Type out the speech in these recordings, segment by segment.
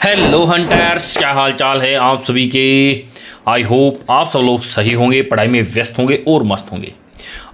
Hello hunters, क्या हाल चाल है आप सभी के। आई होप आप सब लोग सही होंगे, पढ़ाई में व्यस्त होंगे और मस्त होंगे।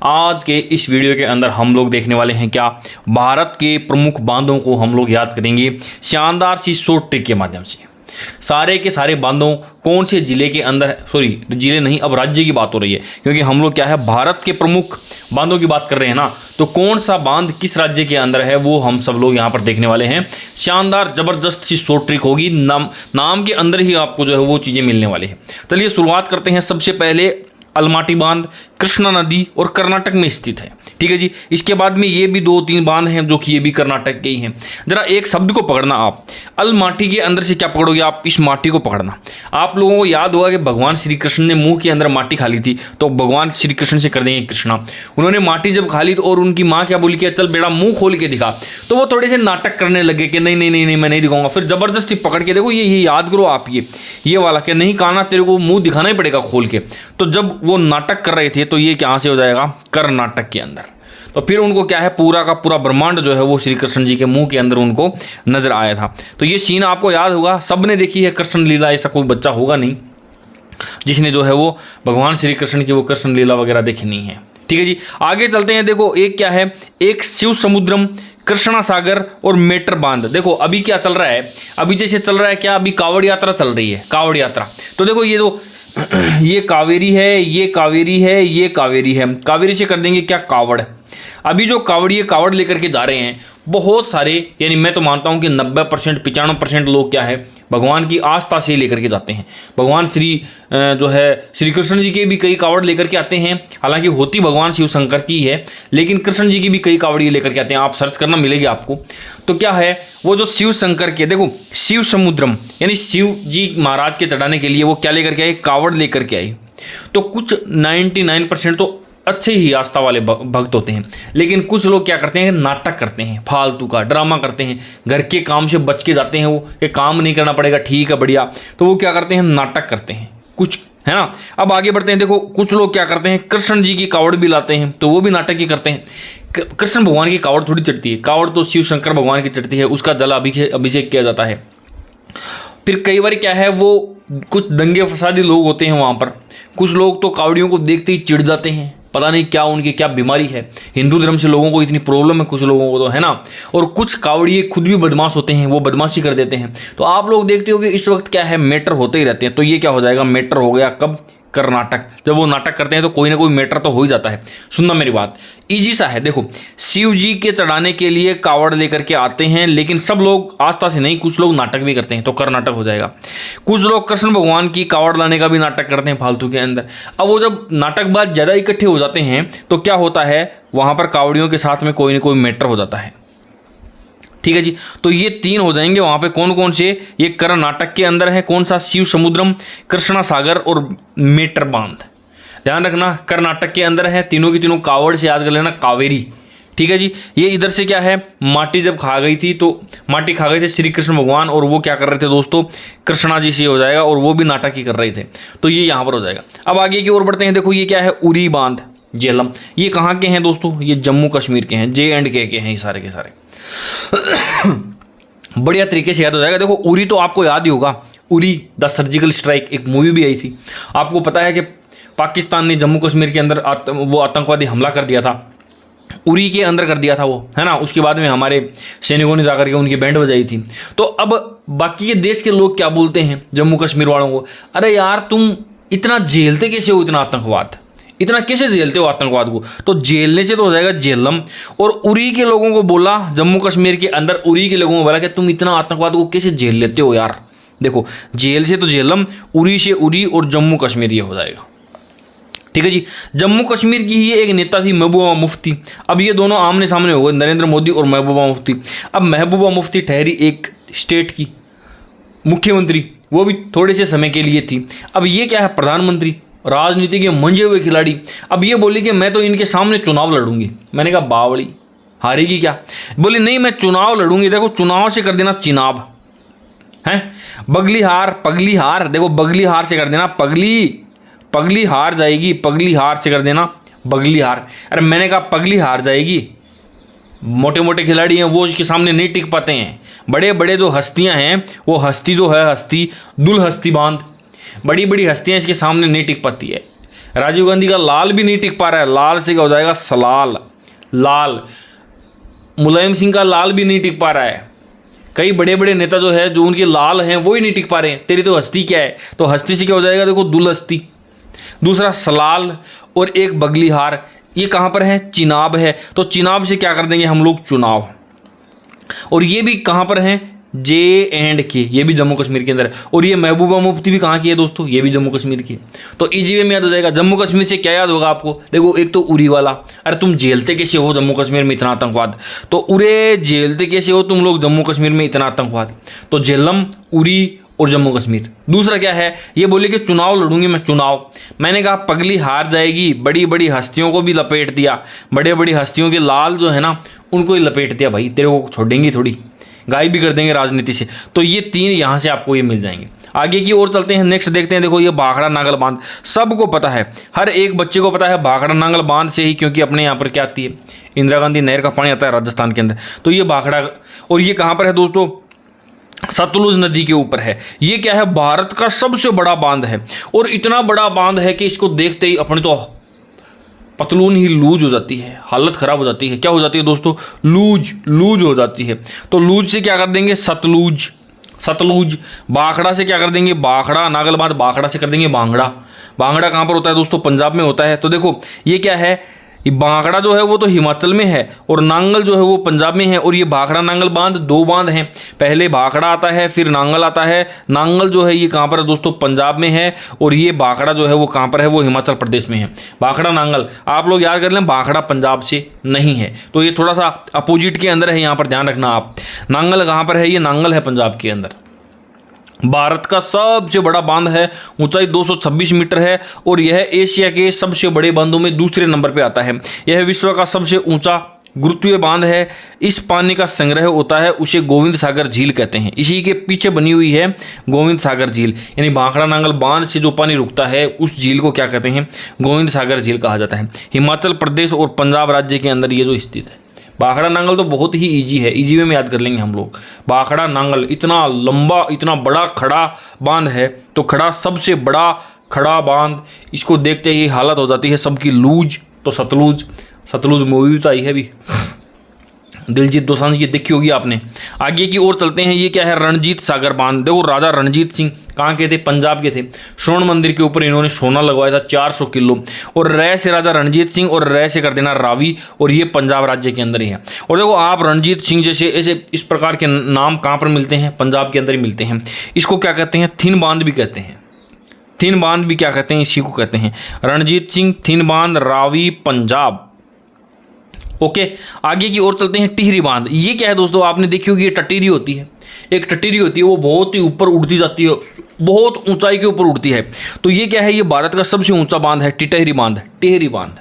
आज के इस वीडियो के अंदर हम लोग देखने वाले हैं क्या, भारत के प्रमुख बांधों को हम लोग याद करेंगे शानदार सी शॉर्ट ट्रिक के माध्यम से। सारे के सारे बांधों कौन से जिले के अंदर, सॉरी जिले नहीं, अब राज्य की बात हो रही है, क्योंकि हम लोग क्या है भारत के प्रमुख बांधों की बात कर रहे हैं ना, तो कौन सा बांध किस राज्य के अंदर है वो हम सब लोग यहाँ पर देखने वाले हैं। शानदार जबरदस्त सी शॉर्ट ट्रिक होगी, नाम के अंदर ही आपको जो है वो चीज़ें मिलने वाली है। चलिए शुरुआत करते हैं। सबसे पहले अलमाटी बांध कृष्णा नदी और कर्नाटक में स्थित है, ठीक है जी। इसके बाद में ये भी 2-3 बांध हैं जो कि ये भी कर्नाटक के ही हैं। जरा एक शब्द को पकड़ना, आप अलमाटी के अंदर से क्या पकड़ोगे, आप इस माटी को पकड़ना। आप लोगों को याद होगा कि भगवान श्री कृष्ण ने मुंह के अंदर माटी खा ली थी, तो भगवान श्री कृष्ण से कर देंगे कृष्णा। उन्होंने माटी जब खा ली तो और उनकी माँ क्या बोली कि चल बेटा मुंह खोल के दिखा, तो वो थोड़े से नाटक करने लगे कि नहीं नहीं नहीं नहीं मैं नहीं दिखाऊंगा। फिर जबरदस्ती पकड़ के देखो, ये याद करो आप, ये वाला कि नहीं काना तेरे को मुंह दिखाना ही पड़ेगा खोल के। तो जब वो नाटक कर रहे थे तो ये कहाँ से हो जाएगा, कर्नाटक के अंदर। तो फिर उनको क्या है, पूरा का पूरा ब्रह्मांड जो है वो श्री कृष्ण जी के मुंह के अंदर उनको नजर आया था। तो ये सीन आपको याद होगा, सबने देखी है कृष्ण लीला, ऐसा कोई बच्चा होगा नहीं जिसने जो है वो भगवान श्री कृष्ण की वो कृष्ण लीला वगैरह देखी नहीं है, ठीक है जी। आगे चलते हैं। देखो एक क्या है, एक शिव समुद्रम, कृष्णा सागर और मेटर बांध। देखो अभी क्या चल रहा है, अभी जैसे चल रहा है क्या, अभी कावड़ यात्रा चल रही है, कावड़ यात्रा। तो देखो ये जो ये कावेरी है, ये कावेरी है, ये कावेरी है, कावेरी से कर देंगे क्या, कावड़। अभी जो कावड़िए कावड़ लेकर के जा रहे हैं बहुत सारे, यानी मैं तो मानता हूं कि 90% 95% लोग क्या है भगवान की आस्था से लेकर के जाते हैं। भगवान जो है श्री कृष्ण जी के भी कई कावड़ लेकर के आते हैं, हालांकि होती भगवान शिव शंकर की है, लेकिन कृष्ण जी की भी कई कावड़िए लेकर के आते हैं। आप सर्च करना मिलेगी आपको। तो क्या है वो जो शिव शंकर के, देखो शिव समुद्रम यानी शिव जी महाराज के चढ़ाने के लिए वो क्या लेकर के आए, कावड़ लेकर के आए। तो कुछ 99% तो अच्छे ही आस्था वाले भक्त होते हैं, लेकिन कुछ लोग क्या करते हैं, नाटक करते हैं, फालतू का ड्रामा करते हैं, घर के काम से बच के जाते हैं, वो कि काम नहीं करना पड़ेगा, ठीक है बढ़िया, तो वो क्या करते हैं, नाटक करते हैं कुछ, है ना। अब आगे बढ़ते हैं। देखो कुछ लोग क्या करते हैं, कृष्ण जी की कावड़ भी लाते हैं, तो वो भी नाटक ही करते हैं। कृष्ण भगवान की कावड़ थोड़ी चढ़ती है, कावड़ तो शिव शंकर भगवान की चढ़ती है, उसका जल अभिषेक किया जाता है। फिर कई बार क्या है, वो कुछ दंगे फसादी लोग होते हैं वहाँ पर, कुछ लोग तो कावड़ियों को देखते ही चिढ़ जाते हैं, पता नहीं क्या उनकी क्या बीमारी है। हिंदू धर्म से लोगों को इतनी प्रॉब्लम है कुछ लोगों को, तो है ना। और कुछ कावड़िए खुद भी बदमाश होते हैं, वो बदमाशी कर देते हैं। तो आप लोग देखते हो कि इस वक्त क्या है, मैटर होते ही रहते हैं। तो ये क्या हो जाएगा, मैटर हो गया कब, कर्नाटक। जब वो नाटक करते हैं तो कोई ना कोई मैटर तो हो ही जाता है। सुनना मेरी बात, इजी सा है। देखो शिव जी के चढ़ाने के लिए कावड़ लेकर के आते हैं, लेकिन सब लोग आस्था से नहीं, कुछ लोग नाटक भी करते हैं, तो कर्नाटक हो जाएगा। कुछ लोग कृष्ण भगवान की कावड़ लाने का भी नाटक करते हैं फालतू के अंदर। अब वो जब नाटकबाज ज़्यादा इकट्ठे हो जाते हैं तो क्या होता है, वहाँ पर कावड़ियों के साथ में कोई ना कोई मैटर हो जाता है, ठीक है जी। तो ये 3 हो जाएंगे वहाँ पे। कौन कौन से, ये कर्नाटक के अंदर है, कौन सा, शिव समुद्रम, कृष्णा सागर और मेटर बांध। ध्यान रखना कर्नाटक के अंदर है, तीनों की तीनों कावड़ से याद कर लेना, कावेरी, ठीक है जी। ये इधर से क्या है, माटी जब खा गई थी, तो माटी खा गए थे श्री कृष्ण भगवान, और वो क्या कर रहे थे दोस्तों, कृष्णा जी से हो जाएगा, और वो भी नाटक ही कर रहे थे, तो ये यहाँ पर हो जाएगा। अब आगे की ओर बढ़ते हैं। देखो ये क्या है, उरी बांध झेलम। ये कहाँ के हैं दोस्तों, ये जम्मू कश्मीर के हैं, J&K के हैं ये सारे के सारे। बढ़िया तरीके से याद हो जाएगा। देखो उरी तो आपको याद ही होगा, उरी द सर्जिकल स्ट्राइक, एक मूवी भी आई थी। आपको पता है कि पाकिस्तान ने जम्मू कश्मीर के अंदर वो आतंकवादी हमला कर दिया था, उरी के अंदर कर दिया था वो, है ना। उसके बाद में हमारे सैनिकों ने जाकर के उनकी बैंड बजाई थी। तो अब बाकी के देश के लोग क्या बोलते हैं जम्मू कश्मीर वालों को, अरे यार तुम इतना झेलते कैसे हो, इतना आतंकवाद, इतना कैसे झेलते हो आतंकवाद को। तो झेलने से तो हो जाएगा झेलम। और उरी के लोगों को बोला, जम्मू कश्मीर के अंदर उरी के लोगों को बोला कि तुम इतना आतंकवाद को कैसे झेल लेते हो यार। देखो जेल से तो झेलम, उरी से उरी, और जम्मू कश्मीर ये हो जाएगा, ठीक है जी। जम्मू कश्मीर की ही एक नेता थी महबूबा मुफ्ती। अब ये दोनों आमने सामने हो गए, नरेंद्र मोदी और महबूबा मुफ्ती। अब महबूबा मुफ्ती ठहरी एक स्टेट की मुख्यमंत्री, वो भी थोड़े से समय के लिए थी। अब ये क्या है, प्रधानमंत्री, राजनीति के मंजे हुए खिलाड़ी। अब ये बोली कि मैं तो इनके सामने चुनाव लड़ूंगी। मैंने कहा बावड़ी, हारेगी क्या। बोली नहीं मैं चुनाव लड़ूंगी। देखो चुनाव से कर देना चिनाब, है बगली हार, पगली हार। देखो बगली हार से कर देना पगली, पगली हार जाएगी, पगली हार से कर देना बगली हार। अरे मैंने कहा पगली हार जाएगी, मोटे मोटे खिलाड़ी हैं वो इसके सामने नहीं टिक पाते हैं। बड़े बड़े जो हस्तियां हैं वो हस्ती जो है हस्ती दुल हस्ती बांध, बड़ी बड़ी हस्तियां इसके सामने नहीं टिक पाती है। राजीव गांधी का लाल भी नहीं टिक पा रहा है, लाल से क्या हो जाएगा सलाल लाल। मुलायम सिंह का लाल भी नहीं टिक पा रहा है। कई बड़े बड़े नेता जो है जो उनके लाल हैं वो ही नहीं टिक पा रहे हैं। तेरी तो हस्ती क्या है, तो हस्ती से क्या हो जाएगा देखो दुल हस्ती। दूसरा सलाल और एक बगलीहार, ये कहाँ पर है, चिनाब है, तो चिनाब से क्या कर देंगे हम लोग चुनाव। और ये भी कहाँ पर है, J&K, ये भी जम्मू कश्मीर के अंदर है। और ये महबूबा मुफ्ती भी कहाँ की है दोस्तों, ये भी जम्मू कश्मीर की है। तो इजी वे में याद हो जाएगा। जम्मू कश्मीर से क्या याद होगा आपको, देखो एक तो उरी वाला, अरे तुम झेलते कैसे हो जम्मू कश्मीर में इतना आतंकवाद, तो उरे झेलते कैसे हो तुम लोग जम्मू कश्मीर में इतना आतंकवाद, तो झेलम उरी और जम्मू कश्मीर। दूसरा क्या है, ये बोले कि चुनाव लड़ूंगी मैं चुनाव। मैंने कहा पगली हार जाएगी, बड़ी बड़ी हस्तियों को भी लपेट दिया, बड़े बड़ी हस्तियों के लाल जो है ना उनको ही लपेट दिया, भाई तेरे को छोड़ेंगे थोड़ी, गायब भी कर देंगे राजनीति से। तो ये तीन यहाँ से आपको ये मिल जाएंगे। आगे की ओर चलते हैं, नेक्स्ट देखते हैं। देखो ये भाखड़ा नांगल बांध सबको पता है, हर एक बच्चे को पता है भाखड़ा नांगल बांध से ही, क्योंकि अपने यहाँ पर क्या आती है, इंदिरा गांधी नहर का पानी आता है राजस्थान के अंदर। तो ये भाखड़ा, और ये कहाँ पर है दोस्तों, सतलुज नदी के ऊपर है। ये क्या है, भारत का सबसे बड़ा बांध है। और इतना बड़ा बांध है कि इसको देखते ही अपने तो पतलून ही लूज हो जाती है, हालत खराब हो जाती है। क्या हो जाती है दोस्तों, लूज हो जाती है। तो लूज से क्या कर देंगे, सतलुज। भाखड़ा से क्या कर देंगे, भाखड़ा नांगल बांध, भाखड़ा से कर देंगे भांगड़ा। भांगड़ा कहाँ पर होता है दोस्तों, पंजाब में होता है। तो देखो ये क्या है, ये भाखड़ा जो है वो तो हिमाचल में है और नांगल जो है वो पंजाब में है। और ये भाखड़ा नांगल बांध दो बांध हैं, पहले भाखड़ा आता है फिर नांगल आता है। नांगल जो है ये कहाँ पर है दोस्तों, पंजाब में है, और ये भाखड़ा जो है वो कहाँ पर है, वो हिमाचल प्रदेश में है। भाखड़ा नांगल आप लोग याद कर लें, भाखड़ा पंजाब से नहीं है, तो ये थोड़ा सा अपोजिट के अंदर है, यहाँ पर ध्यान रखना आप। नांगल कहाँ पर है, ये नांगल है पंजाब के अंदर। भारत का सबसे बड़ा बांध है, ऊंचाई 226 मीटर है और यह एशिया के सबसे बड़े बांधों में दूसरे नंबर पे आता है। यह विश्व का सबसे ऊंचा गुरुत्वीय बांध है। इस पानी का संग्रह होता है, उसे गोविंद सागर झील कहते हैं। इसी के पीछे बनी हुई है गोविंद सागर झील, यानी भाखड़ा नांगल बांध से जो पानी रुकता है उस झील को क्या कहते हैं, गोविंद सागर झील कहा जाता है। हिमाचल प्रदेश और पंजाब राज्य के अंदर ये जो स्थित है। भाखड़ा नांगल तो बहुत ही इजी है, इजी वे में याद कर लेंगे हम लोग। भाखड़ा नांगल इतना लंबा इतना बड़ा खड़ा बांध है, तो खड़ा सबसे बड़ा खड़ा बांध, इसको देखते ही हालत हो जाती है सबकी लूज। तो सतलुज मूवी भी तो आई है अभी, दिलजीत दोसांझ की देखी होगी आपने। आगे की ओर चलते हैं, ये क्या है, रणजीत सागर बांध। देखो राजा रणजीत सिंह कहाँ के थे, पंजाब के थे। स्वर्ण मंदिर के ऊपर इन्होंने सोना लगवाया था 400 किलो। और रै से राजा रणजीत सिंह और रै से कर देना रावी, और ये पंजाब राज्य के अंदर ही है। और देखो आप रणजीत सिंह जैसे ऐसे इस प्रकार के नाम कहाँ पर मिलते हैं, पंजाब के अंदर ही मिलते हैं। इसको क्या कहते हैं, थिन बांध भी कहते हैं। थिन बांध भी क्या कहते हैं, इसी को कहते हैं। रणजीत सिंह, थिन बांध, रावी, पंजाब। ओके, आगे की ओर चलते हैं, टिहरी बांध। ये क्या है दोस्तों, आपने देखी होगी, ये टटीरी होती है, एक टटीरी होती है, वो बहुत ही ऊपर उड़ती जाती है, बहुत ऊंचाई के ऊपर उड़ती है। तो ये क्या है, ये भारत का सबसे ऊंचा बांध है, टिहरी बांध। टिहरी बांध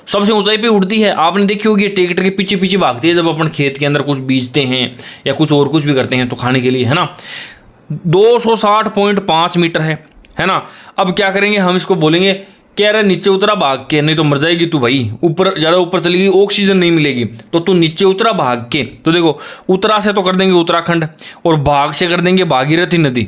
सबसे ऊंचाई पे उड़ती है। आपने देखी होगी ट्रैक्टर के पीछे पीछे भागती है जब अपन खेत के अंदर कुछ बीजते हैं या कुछ और कुछ भी करते हैं तो खाने के लिए, है ना। 260.5 मीटर है ना। अब क्या करेंगे हम, इसको बोलेंगे कह रहे नीचे उतरा भाग के, नहीं तो मर जाएगी तू भाई, ऊपर ज़्यादा ऊपर चलेगी ऑक्सीजन नहीं मिलेगी, तो तू नीचे उतरा भाग के। तो देखो उत्तरा से तो कर देंगे उत्तराखंड, और भाग से कर देंगे भागीरथी नदी।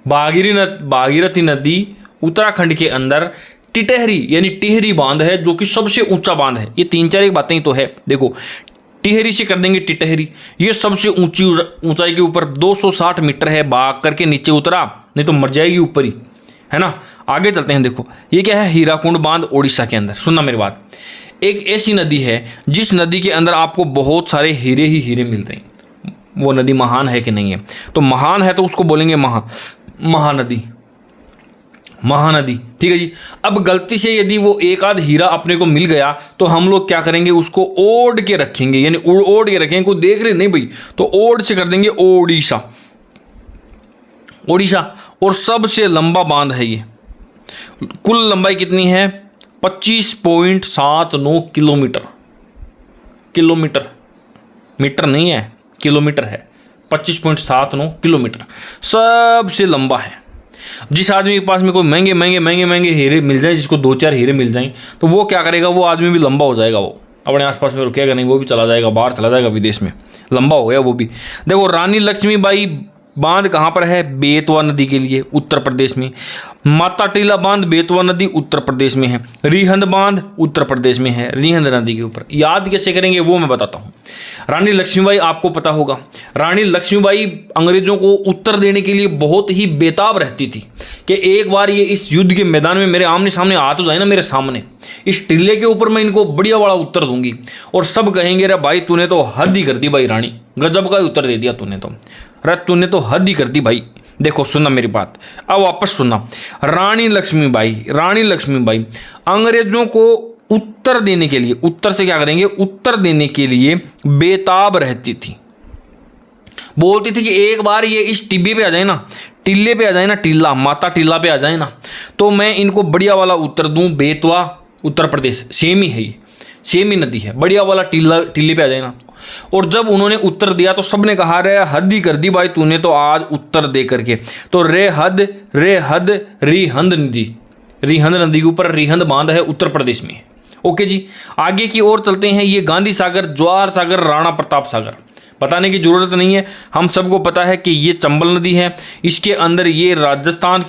भागीरथी नदी उत्तराखंड के अंदर टिटहरी यानी टिहरी बांध है, जो कि सबसे ऊंचा बांध है। ये 3-4 एक बातें तो है। देखो टिहरी से कर देंगे टिटहरी, ये सबसे ऊंचाई के ऊपर 260 मीटर है। भाग करके नीचे उतरा, नहीं तो मर जाएगी ऊपर ही, है ना। आगे चलते हैं, देखो ये क्या है, हीराकुंड बांध ओडिशा के अंदर। सुनना मेरी बात, एक ऐसी नदी है जिस नदी के अंदर आपको बहुत सारे हीरे ही हीरे मिलते हैं। वो नदी महान है कि नहीं है, तो महान है तो उसको बोलेंगे महानदी। ठीक है जी। अब गलती से यदि वो एक आध हीरा अपने को मिल गया तो हम लोग क्या करेंगे, उसको ओढ़ के रखेंगे, यानी ओढ़ के रखेंगे, कोई देख रहे नहीं भाई, तो ओढ़ से कर देंगे ओडिशा। और सबसे लंबा बांध है ये। कुल लंबाई कितनी है, 25.79 किलोमीटर। मीटर नहीं है, किलोमीटर है। 25.79 किलोमीटर सबसे लंबा है। जिस आदमी के पास में कोई महंगे हीरे मिल जाए, जिसको 2-4 हीरे मिल जाएं, तो वो क्या करेगा, वो आदमी भी लंबा हो जाएगा। अपने आसपास में रुकेगा नहीं, वो भी चला जाएगा, बाहर चला जाएगा विदेश में, लंबा हो गया वो भी। देखो रानी लक्ष्मीबाई बांध कहाँ पर है? बेतवा नदी के लिए उत्तर प्रदेश में। माता टीला बांध बेतवा नदी उत्तर प्रदेश में है। रिहंद बांध उत्तर प्रदेश में है, रिहंद नदी के ऊपर। याद कैसे करेंगे वो मैं बताता हूँ। रानी लक्ष्मीबाई आपको पता होगा, रानी लक्ष्मीबाई अंग्रेजों को उत्तर देने के लिए बहुत ही बेताब रहती थी कि एक बार ये इस युद्ध के मैदान में मेरे आमने सामने आ तो जाए ना, मेरे सामने इस टिल्ले के ऊपर मैं इनको बढ़िया वाला उत्तर दूंगी और सब कहेंगे रे भाई तूने तो हद ही कर दी भाई रानी, गजब का ही उत्तर दे दिया तूने तो, अरे तूने तो हद ही कर दी भाई। देखो सुनना मेरी बात, अब वापस सुनना। रानी लक्ष्मीबाई अंग्रेजों को उत्तर देने के लिए, उत्तर से क्या करेंगे, उत्तर देने के लिए बेताब रहती थी। बोलती थी कि एक बार ये इस टिब्बे पे आ जाए ना, टिल्ले पे आ जाए ना, टिल्ला माता टिल्ला पे आ जाए ना, तो मैं इनको बढ़िया वाला उत्तर दूं। बेतवा उत्तर प्रदेश, सेम ही है ये, सेम ही नदी है, बढ़िया वाला टिल्ले पे आ जाए ना। और जब उन्होंने उत्तर दिया तो सबने कहा रे हद ही कर दी भाई तूने तो आज उत्तर दे करके। तो रे हद रिहंद नदी के ऊपर रिहंद बांध है, उत्तर प्रदेश में। ओके जी, आगे की ओर चलते हैं। ये गांधी सागर, जवाहर सागर, राणा प्रताप सागर बताने की जरूरत नहीं है, हम सबको पता है कि ये चंबल नदी है। इसके अंदर ये राजस्थान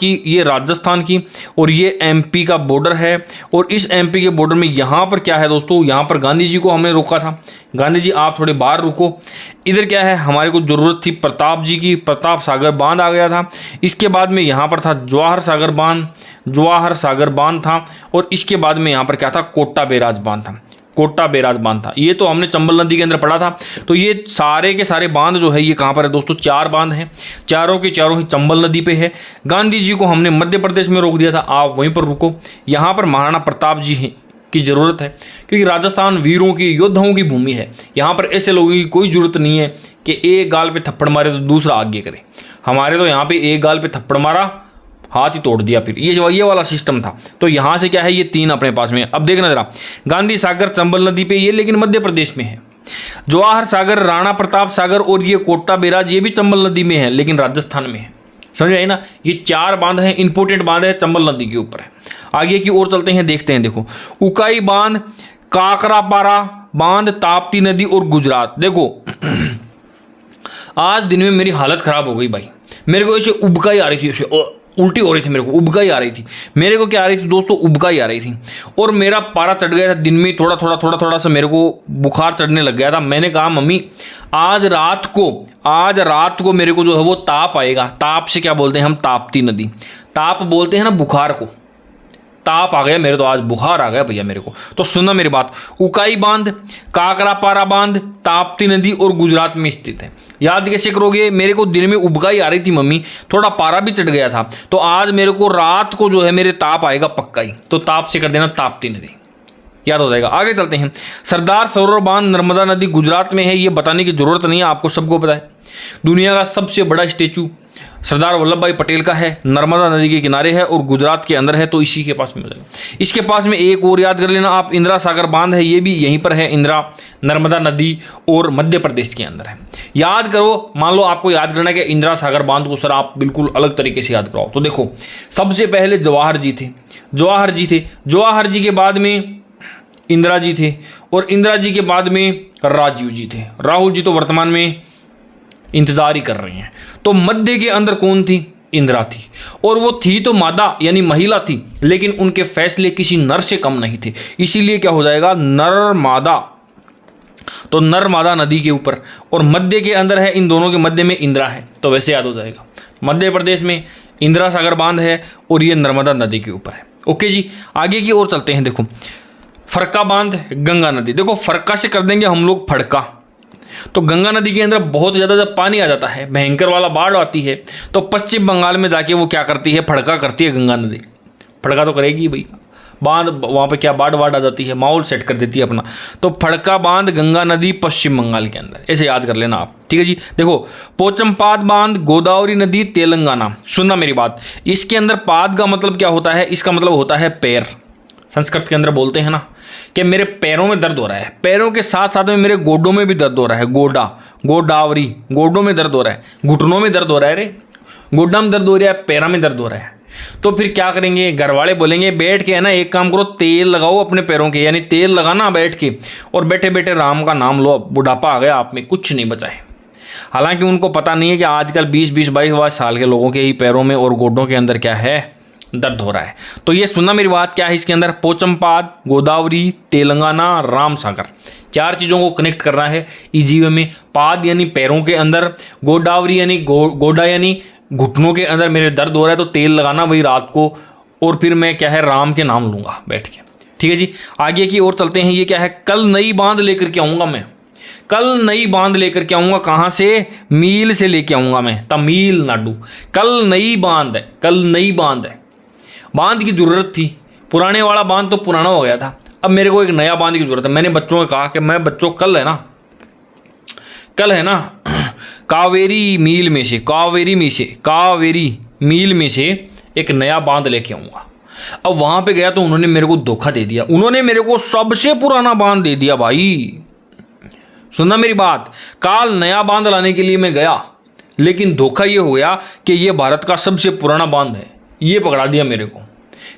की और ये एमपी का बॉर्डर है। और इस एमपी के बॉर्डर में यहाँ पर क्या है दोस्तों, यहाँ पर गांधी जी को हमने रोका था। गांधी जी आप थोड़े बाहर रुको। इधर क्या है, हमारे को जरूरत थी प्रताप जी की, प्रताप सागर बांध आ गया था। इसके बाद में यहाँ पर था जवाहर सागर बांध था। और इसके बाद में यहाँ पर क्या था, कोटा बैराज बांध था। ये तो हमने चंबल नदी के अंदर पढ़ा था। तो ये सारे के सारे बांध जो है ये कहाँ पर है दोस्तों, 4 बांध हैं, चारों के चारों ही चंबल नदी पे है। गांधी जी को हमने मध्य प्रदेश में रोक दिया था, आप वहीं पर रुको। यहाँ पर महाराणा प्रताप जी की ज़रूरत है क्योंकि राजस्थान वीरों की, योद्धाओं की भूमि है। यहाँ पर ऐसे लोगों की कोई ज़रूरत नहीं है कि एक गाल पे थप्पड़ मारे तो दूसरा आगे करे। हमारे तो यहाँ पे एक गाल पे थप्पड़ मारा, हाथ ही तोड़ दिया, फिर ये वाला सिस्टम था। तो यहाँ से क्या है, ये 3 अपने पास में। अब देखना जरा, गांधी सागर चंबल नदी पे ये, लेकिन मध्य प्रदेश में है। जवाहर सागर, राणा प्रताप सागर और ये कोटा बैराज ये भी चंबल नदी में है, लेकिन राजस्थान में है। समझ आए ना, ये 4 बांध हैं, इंपोर्टेंट बांध है, चंबल नदी के ऊपर है। आगे की ओर चलते हैं, देखते हैं। देखो उकाई बांध, काकरापारा बांध, ताप्ती नदी और गुजरात। देखो आज दिन में मेरी हालत खराब हो गई भाई, मेरे को ऐसे उबकाई आ रही थी, ऐसे उल्टी हो रही थी, मेरे को उबकाई आ रही थी। मेरे को क्या आ रही थी दोस्तों, उबकाई आ रही थी। और मेरा पारा चढ़ गया था दिन में, थोड़ा सा मेरे को बुखार चढ़ने लग गया था। मैंने कहा मम्मी आज रात को मेरे को जो है वो ताप आएगा। ताप से क्या बोलते हैं हम, ताप्ती नदी। ताप बोलते हैं ना बुखार को, ताप आ गया मेरे, तो आज बुखार आ गया भैया मेरे को। तो सुनना मेरी बात, उकाई बांध, काकरापारा बांध, ताप्ती नदी और गुजरात में स्थित है। याद कैसे करोगे, मेरे को दिन में उबकाई आ रही थी मम्मी, थोड़ा पारा भी चढ़ गया था, तो आज मेरे को रात को जो है मेरे ताप आएगा पक्का ही। तो ताप से कर देना ताप्ती नदी, याद हो जाएगा। आगे चलते हैं। सरदार सरोवर बांध नर्मदा नदी गुजरात में है, ये बताने की जरूरत नहीं है, आपको सबको पता है। दुनिया का सबसे बड़ा स्टेचू सरदार वल्लभ भाई पटेल का है, नर्मदा नदी के किनारे है और गुजरात के अंदर है, तो इसी के पास में हो जाएगा। इसके पास में एक और याद कर लेना आप, इंदिरा सागर बांध है, ये भी यहीं पर है, इंदिरा नर्मदा नदी और मध्य प्रदेश के अंदर है। याद करो, मान लो आपको याद करना है कि इंदिरा सागर बांध को सर आप बिल्कुल अलग तरीके से याद कराओ, तो देखो सबसे पहले जवाहर जी थे, जवाहर जी के बाद में इंदिरा जी थे और इंदिरा जी के बाद में राजीव जी थे। राहुल जी तो वर्तमान में इंतजार ही कर रहे हैं। तो मध्य के अंदर कौन थी, इंदिरा थी। और वो थी तो मादा यानी महिला थी, लेकिन उनके फैसले किसी नर से कम नहीं थे, इसीलिए क्या हो जाएगा, नर्मदा। तो नर्मदा नदी के ऊपर और मध्य के अंदर है, इन दोनों के मध्य में इंदिरा है, तो वैसे याद हो जाएगा। मध्य प्रदेश में इंदिरा सागर बांध है और ये नर्मदा नदी के ऊपर है। ओके जी, आगे की ओर चलते हैं। देखो फरक्का बांध, गंगा नदी। देखो फरक्का से कर देंगे हम लोग फड़का। तो गंगा नदी के अंदर बहुत ज़्यादा जब पानी आ जाता है, भयंकर वाला बाढ़ आती है, तो पश्चिम बंगाल में जाके वो क्या करती है, फड़का करती है गंगा नदी। फड़का तो करेगी भाई, बांध वहाँ पे क्या बाढ़ आ जाती है, माहौल सेट कर देती है अपना। तो फड़का बांध गंगा नदी पश्चिम बंगाल के अंदर, ऐसे याद कर लेना आप, ठीक है जी। देखो पोचमपाद बांध गोदावरी नदी तेलंगाना। सुनना मेरी बात, इसके अंदर पाद का मतलब क्या होता है, इसका मतलब होता है पैर। संस्कृत के अंदर बोलते हैं ना कि मेरे पैरों में दर्द हो रहा है, पैरों के साथ साथ में मेरे गोडों में भी दर्द हो रहा है, गोडावरी, गोडों में दर्द हो रहा है, घुटनों में दर्द हो रहा है, रे गोडा में दर्द हो रहा है, पैरा में दर्द हो रहा है। तो फिर क्या करेंगे, घर वाले बोलेंगे बैठ के है ना एक काम करो, तेल लगाओ अपने पैरों के, यानी तेल लगाना बैठ के और बैठे बैठे राम का नाम लो, बुढ़ापा आ गया आप में, कुछ नहीं बचा है। हालांकि उनको पता नहीं है कि आजकल 20-20, 22-22 साल के लोगों के ही पैरों में और गोडों के अंदर क्या है, दर्द हो रहा है। तो ये सुनना मेरी बात, क्या है इसके अंदर, पोचमपाद, गोदावरी, तेलंगाना, राम सागर, 4 चीज़ों को कनेक्ट करना है इजी वे में। पाद यानी पैरों के अंदर, गोदावरी यानी गोडा यानी घुटनों के अंदर मेरे दर्द हो रहा है तो तेल लगाना वही रात को, और फिर मैं क्या है राम के नाम लूँगा बैठ के। ठीक है जी, आगे की ओर चलते हैं। ये क्या है, कल नई बांध लेकर के आऊँगा मैं, कल नई बांध लेकर के आऊँगा, कहाँ से, मील से लेके आऊँगा मैं, तमिलनाडु। कल नई बांध है, कल नई बांध है, बांध की ज़रूरत थी, पुराने वाला बांध तो पुराना हो गया था, अब मेरे को एक नया बांध की ज़रूरत है। मैंने बच्चों को कहा कि मैं बच्चों कल है ना कावेरी मील में से, कावेरी मील में से एक नया बांध लेके आऊँगा। अब वहाँ पे गया तो उन्होंने मेरे को धोखा दे दिया, उन्होंने मेरे को सबसे पुराना बांध दे दिया भाई। सुनना मेरी बात, काल नया बांध लाने के लिए मैं गया, लेकिन धोखा ये हो गया कि ये भारत का सबसे पुराना बांध है, ये पकड़ा दिया मेरे को।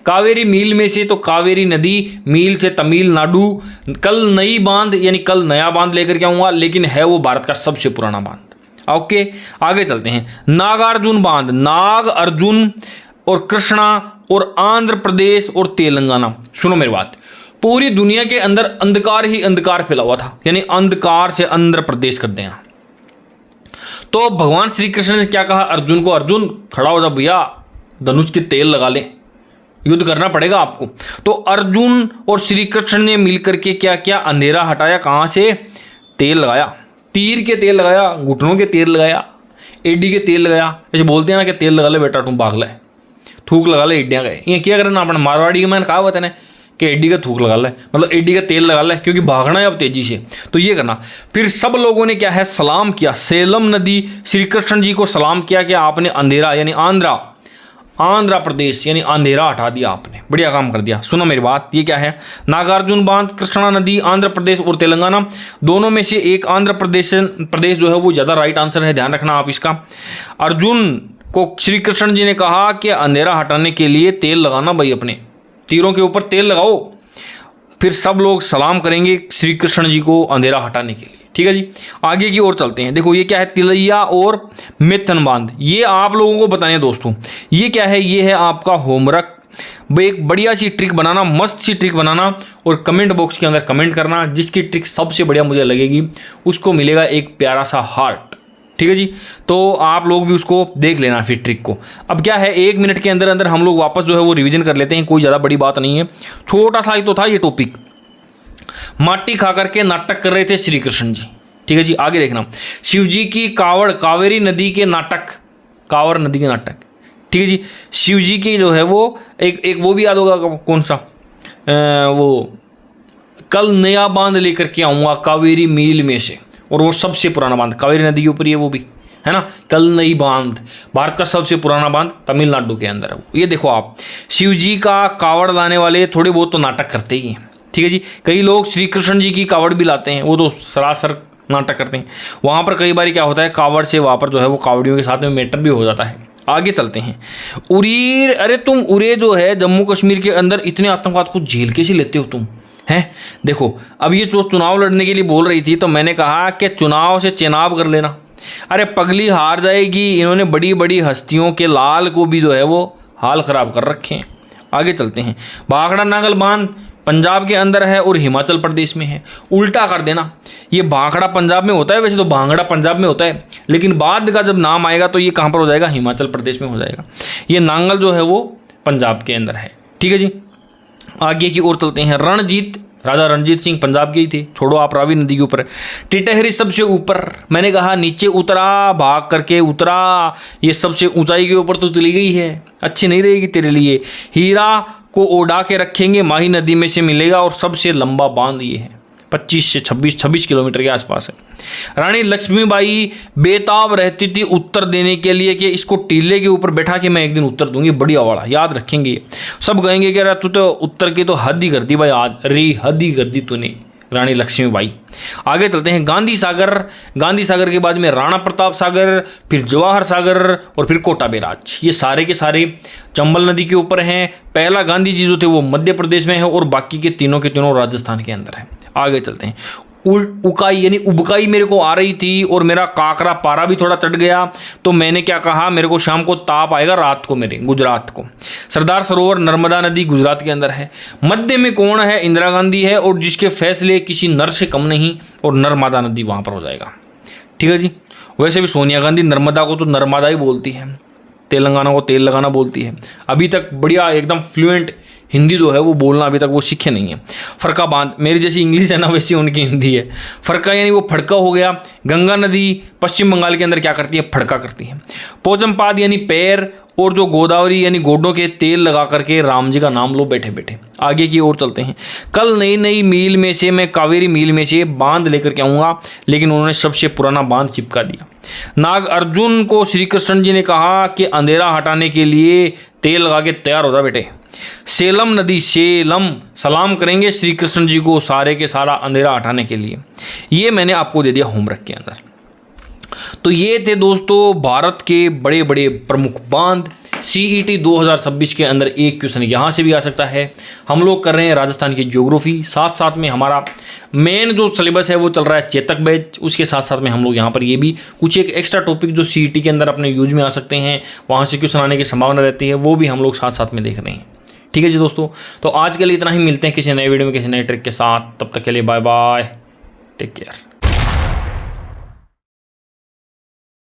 कावेरी मील में से तो कावेरी नदी, मील से तमिलनाडु, कल नई बांध यानी कल नया बांध लेकर के आऊँगा, लेकिन है वो भारत का सबसे पुराना बांध। ओके, आगे चलते हैं। नागार्जुन बांध, नाग अर्जुन और कृष्णा और आंध्र प्रदेश और तेलंगाना। सुनो मेरी बात, पूरी दुनिया के अंदर अंधकार ही अंधकार फैला हुआ था, यानी अंधकार से आंध्र प्रदेश कर देना। तो भगवान श्री कृष्ण ने क्या कहा अर्जुन को, अर्जुन खड़ा हो जा भैया, धनुष के तेल लगा ले, युद्ध करना पड़ेगा आपको। तो अर्जुन और श्री कृष्ण ने मिलकर के क्या किया, अंधेरा हटाया, कहाँ से, तेल लगाया, तीर के तेल लगाया, घुटनों के तेल लगाया, एडी के तेल लगाया। ऐसे बोलते हैं ना कि तेल लगा ले बेटा तुम भाग ले, थूक लगा ले एडियाँ गए, ये क्या करना अपना मारवाड़ी में कहा हुआ था ना कि एडी का थूक लगा ले, मतलब एडी का तेल लगा ले, क्योंकि भागना है अब तेजी से, तो ये करना। फिर सब लोगों ने क्या है सलाम किया, सेलम नदी श्री कृष्ण जी को सलाम किया कि आपने अंधेरा यानी आंध्र प्रदेश यानी अंधेरा हटा दिया आपने, बढ़िया काम कर दिया। सुनो मेरी बात, ये क्या है, नागार्जुन बांध, कृष्णा नदी, आंध्र प्रदेश और तेलंगाना, दोनों में से एक आंध्र प्रदेश जो है वो ज़्यादा राइट आंसर है, ध्यान रखना आप इसका। अर्जुन को श्री कृष्ण जी ने कहा कि अंधेरा हटाने के लिए तेल लगाना भाई, अपने तीरों के ऊपर तेल लगाओ, फिर सब लोग सलाम करेंगे श्री कृष्ण जी को अंधेरा हटाने के लिए। ठीक है जी, आगे की ओर चलते हैं। देखो ये क्या है, तिलैया और मिथन बांध, ये आप लोगों को बताने दोस्तों, ये क्या है, ये है आपका होमवर्क। एक बढ़िया सी ट्रिक बनाना, मस्त सी ट्रिक बनाना और कमेंट बॉक्स के अंदर कमेंट करना, जिसकी ट्रिक सबसे बढ़िया मुझे लगेगी उसको मिलेगा एक प्यारा सा हार्ट। ठीक है जी, तो आप लोग भी उसको देख लेना फिर ट्रिक को। अब क्या है, 1 मिनट के अंदर अंदर हम लोग वापस जो है वो रिवीजन कर लेते हैं, कोई ज़्यादा बड़ी बात नहीं है, छोटा सा ही तो था ये टॉपिक। माटी खा करके नाटक कर रहे थे श्री कृष्ण जी। ठीक है जी, आगे देखना, शिव जी की कावड़, कावेरी नदी के नाटक, कांवर नदी के नाटक। ठीक है जी, शिव जी की जो है वो एक वो भी याद होगा, कौन सा, वो कल नया बांध लेकर के आऊँगा कावेरी मील में से, और वो सबसे पुराना बांध कावेरी नदी के ऊपर ही है वो भी, है ना। कल नई बांध, भारत का सबसे पुराना बांध तमिलनाडु के अंदर है। ये देखो आप, शिव जी का कावड़ लाने वाले थोड़े बहुत तो नाटक करते ही हैं। ठीक है जी, कई लोग श्री कृष्ण जी की कावड़ भी लाते हैं, वो तो सरासर नाटक करते हैं। वहाँ पर कई बार क्या होता है, कावड़ से वहाँ पर जो है वो कावड़ियों के साथ में मैटर भी हो जाता है। आगे चलते हैं, उरीर, अरे तुम उरे जो है जम्मू कश्मीर के अंदर इतने आतंकवाद को झेल कैसे लेते हो तुम, हैं। देखो अब ये जो चुनाव लड़ने के लिए बोल रही थी, तो मैंने कहा कि चुनाव से चुनाव कर लेना। अरे पगली हार जाएगी, इन्होंने बड़ी बड़ी हस्तियों के लाल को भी जो है वो हाल ख़राब कर रखे हैं। आगे चलते हैं, भाखड़ा नागल बांध पंजाब के अंदर है और हिमाचल प्रदेश में है। उल्टा कर देना, ये भाखड़ा पंजाब में होता है, वैसे तो भांगड़ा पंजाब में होता है, लेकिन बाद का जब नाम आएगा तो ये कहाँ पर हो जाएगा, हिमाचल प्रदेश में हो जाएगा। ये नांगल जो है वो पंजाब के अंदर है। ठीक है जी, आगे की ओर चलते हैं, रणजीत, राजा रणजीत सिंह पंजाब के ही थे, छोड़ो आप, रावी नदी के ऊपर। टिटहरी सबसे ऊपर, मैंने कहा नीचे उतरा, भाग करके उतरा, ये सबसे ऊंचाई के ऊपर तो चली गई है, अच्छी नहीं रहेगी तेरे लिए। हीरा को ओढ़ा के रखेंगे, माही नदी में से मिलेगा, और सबसे लंबा बांध ये है, 25 से 26 किलोमीटर के आसपास है। रानी लक्ष्मीबाई बेताब रहती थी उत्तर देने के लिए कि इसको टीले के ऊपर बैठा के मैं एक दिन उत्तर दूंगी, बढ़िया वाला, याद रखेंगे सब कहेंगे कि अरे तू तो उत्तर की तो हद ही कर दी भाई, आज री हद ही कर दी तूने, रानी लक्ष्मीबाई। आगे चलते हैं गांधी सागर। गांधी सागर के बाद में राणा प्रताप सागर, फिर जवाहर सागर और फिर कोटा बैराज। ये सारे के सारे चंबल नदी के ऊपर हैं। पहला गांधी जी जो थे वो मध्य प्रदेश में है और बाकी के तीनों राजस्थान के अंदर है। आगे चलते हैं। उकाई यानी उबकाई मेरे को आ रही थी और मेरा काकरा पारा भी थोड़ा चढ़ गया, तो मैंने क्या कहा, मेरे को शाम को ताप आएगा रात को मेरे गुजरात को। सरदार सरोवर नर्मदा नदी गुजरात के अंदर है। मध्य में कौन है, इंदिरा गांधी है और जिसके फैसले किसी नर से कम नहीं, और नर्मदा नदी वहां पर हो जाएगा। ठीक है जी। वैसे भी सोनिया गांधी नर्मदा को तो नर्मदा ही बोलती है, तेलंगाना को तेल लगाना बोलती है। अभी तक बढ़िया एकदम फ्लुएंट हिंदी जो है वो बोलना अभी तक वो सीखे नहीं है। फरका बांध, मेरी जैसी इंग्लिश है ना वैसी उनकी हिंदी है। फरका यानी वो फड़का हो गया। गंगा नदी पश्चिम बंगाल के अंदर क्या करती है, फड़का करती है। पोचमपाद यानी पैर, और जो गोदावरी यानी गोडों के तेल लगा करके राम जी का नाम लो बैठे बैठे। आगे की ओर चलते हैं। कल नई नई मील में से मैं कावेरी मील में से बांध लेकर के आऊँगा, लेकिन उन्होंने सबसे पुराना बांध चिपका दिया। नाग अर्जुन को श्री कृष्ण जी ने कहा कि अंधेरा हटाने के लिए तेल लगा के तैयार हो जा बेटे। सेलम नदी, सेलम सलाम करेंगे श्री कृष्ण जी को सारे के सारा अंधेरा हटाने के लिए। ये मैंने आपको दे दिया होमवर्क के अंदर। तो ये थे दोस्तों भारत के बड़े बड़े प्रमुख बांध। CET 2026 के अंदर एक क्वेश्चन यहाँ से भी आ सकता है। हम लोग कर रहे हैं राजस्थान की ज्योग्राफी, साथ साथ में हमारा मेन जो सिलेबस है वो चल रहा है चेतक बैच। उसके साथ साथ में हम लोग यहाँ पर ये भी कुछ एक एक्स्ट्रा टॉपिक जो CET के अंदर अपने यूज में आ सकते हैं, वहाँ से क्वेश्चन आने की संभावना रहती है, वो भी हम लोग साथ साथ में देख रहे हैं। ठीक है जी दोस्तों, तो आज के लिए इतना ही। मिलते हैं किसी नए वीडियो में किसी नए ट्रिक के साथ। तब तक के लिए बाय बाय, टेक केयर।